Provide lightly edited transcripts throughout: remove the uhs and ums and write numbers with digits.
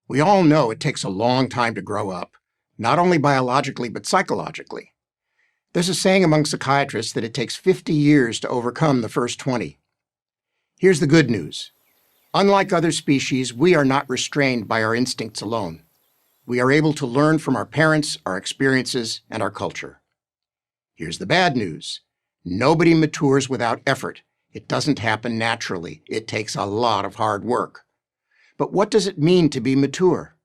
We all know it takes a long time to grow up, not only biologically but psychologically. There's a saying among psychiatrists that it takes 50 years to overcome the first 20. Here's the good news. Unlike other species, we are not restrained by our instincts alone. We are able to learn from our parents, our experiences, and our culture. Here's the bad news. Nobody matures without effort. It doesn't happen naturally. It takes a lot of hard work. But what does it mean to be mature?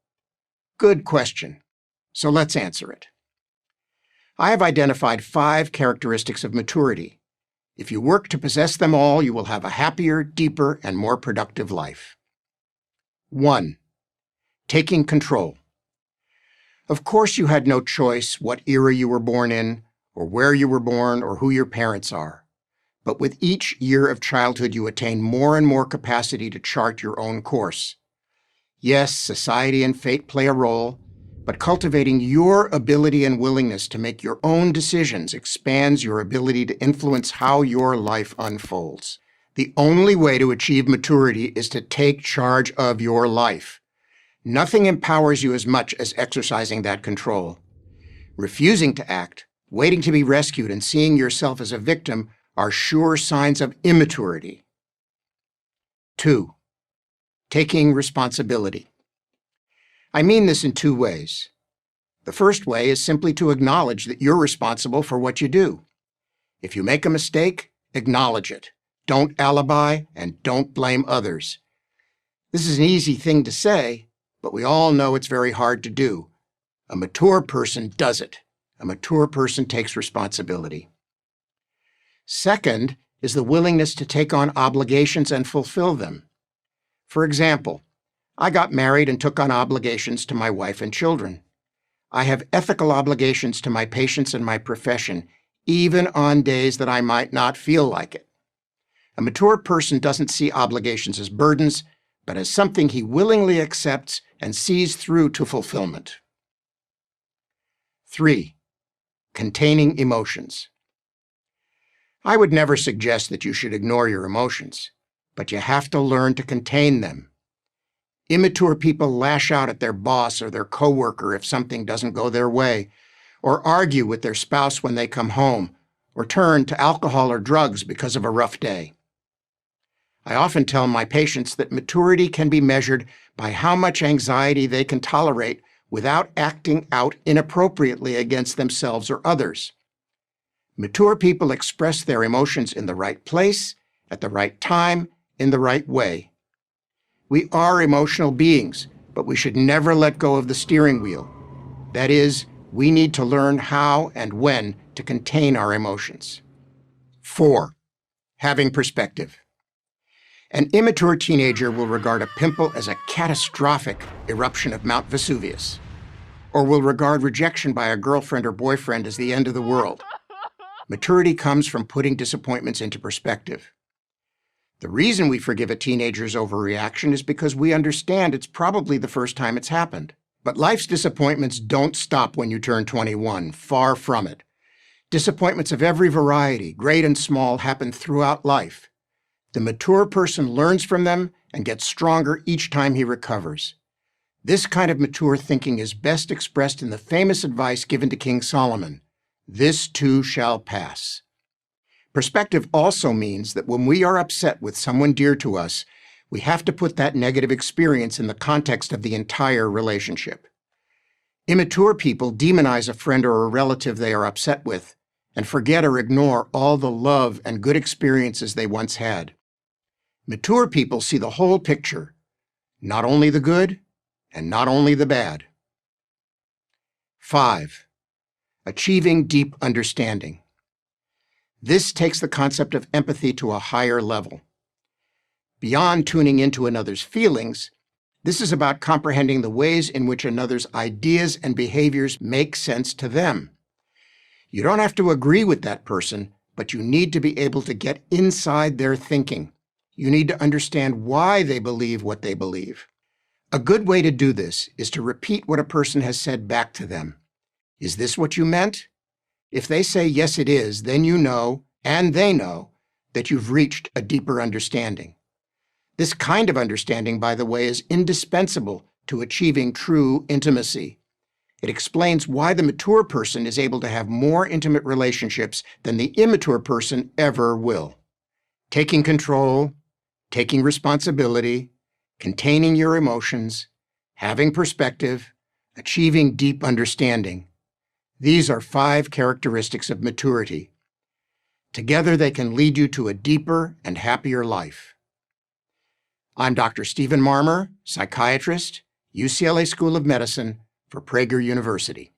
Good question. So let's answer it. I have identified 5 characteristics of maturity. If you work to possess them all, you will have a happier, deeper, and more productive life. 1. Taking control. Of course, you had no choice what era you were born in, or where you were born, or who your parents are. But with each year of childhood, you attain more and more capacity to chart your own course. Yes, society and fate play a role, but cultivating your ability and willingness to make your own decisions expands your ability to influence how your life unfolds. The only way to achieve maturity is to take charge of your life. Nothing empowers you as much as exercising that control. Refusing to act, waiting to be rescued, and seeing yourself as a victim are sure signs of immaturity. 2. Taking responsibility. I mean this in 2 ways. The first way is simply to acknowledge that you're responsible for what you do. If you make a mistake, acknowledge it. Don't alibi and don't blame others. This is an easy thing to say, but we all know it's very hard to do. A mature person does it. A mature person takes responsibility. Second is the willingness to take on obligations and fulfill them. For example, I got married and took on obligations to my wife and children. I have ethical obligations to my patients and my profession, even on days that I might not feel like it. A mature person doesn't see obligations as burdens, but as something he willingly accepts and sees through to fulfillment. 3. Containing emotions. I would never suggest that you should ignore your emotions, but you have to learn to contain them. Immature people lash out at their boss or their coworker if something doesn't go their way, or argue with their spouse when they come home, or turn to alcohol or drugs because of a rough day. I often tell my patients that maturity can be measured by how much anxiety they can tolerate without acting out inappropriately against themselves or others. Mature people express their emotions in the right place, at the right time, in the right way. We are emotional beings, but we should never let go of the steering wheel. That is, we need to learn how and when to contain our emotions. 4. Having perspective. An immature teenager will regard a pimple as a catastrophic eruption of Mount Vesuvius, or will regard rejection by a girlfriend or boyfriend as the end of the world. Maturity comes from putting disappointments into perspective. The reason we forgive a teenager's overreaction is because we understand it's probably the first time it's happened. But life's disappointments don't stop when you turn 21, far from it. Disappointments of every variety, great and small, happen throughout life. The mature person learns from them and gets stronger each time he recovers. This kind of mature thinking is best expressed in the famous advice given to King Solomon, "This too shall pass." Perspective also means that when we are upset with someone dear to us, we have to put that negative experience in the context of the entire relationship. Immature people demonize a friend or a relative they are upset with and forget or ignore all the love and good experiences they once had. Mature people see the whole picture, not only the good and not only the bad. 5. Achieving deep understanding. This takes the concept of empathy to a higher level. Beyond tuning into another's feelings, this is about comprehending the ways in which another's ideas and behaviors make sense to them. You don't have to agree with that person, but you need to be able to get inside their thinking. You need to understand why they believe what they believe. A good way to do this is to repeat what a person has said back to them. Is this what you meant? If they say, yes, it is, then you know, and they know, that you've reached a deeper understanding. This kind of understanding, by the way, is indispensable to achieving true intimacy. It explains why the mature person is able to have more intimate relationships than the immature person ever will. Taking control, taking responsibility, containing your emotions, having perspective, achieving deep understanding. These are 5 characteristics of maturity. Together, they can lead you to a deeper and happier life. I'm Dr. Stephen Marmer, psychiatrist, UCLA School of Medicine, for Prager University.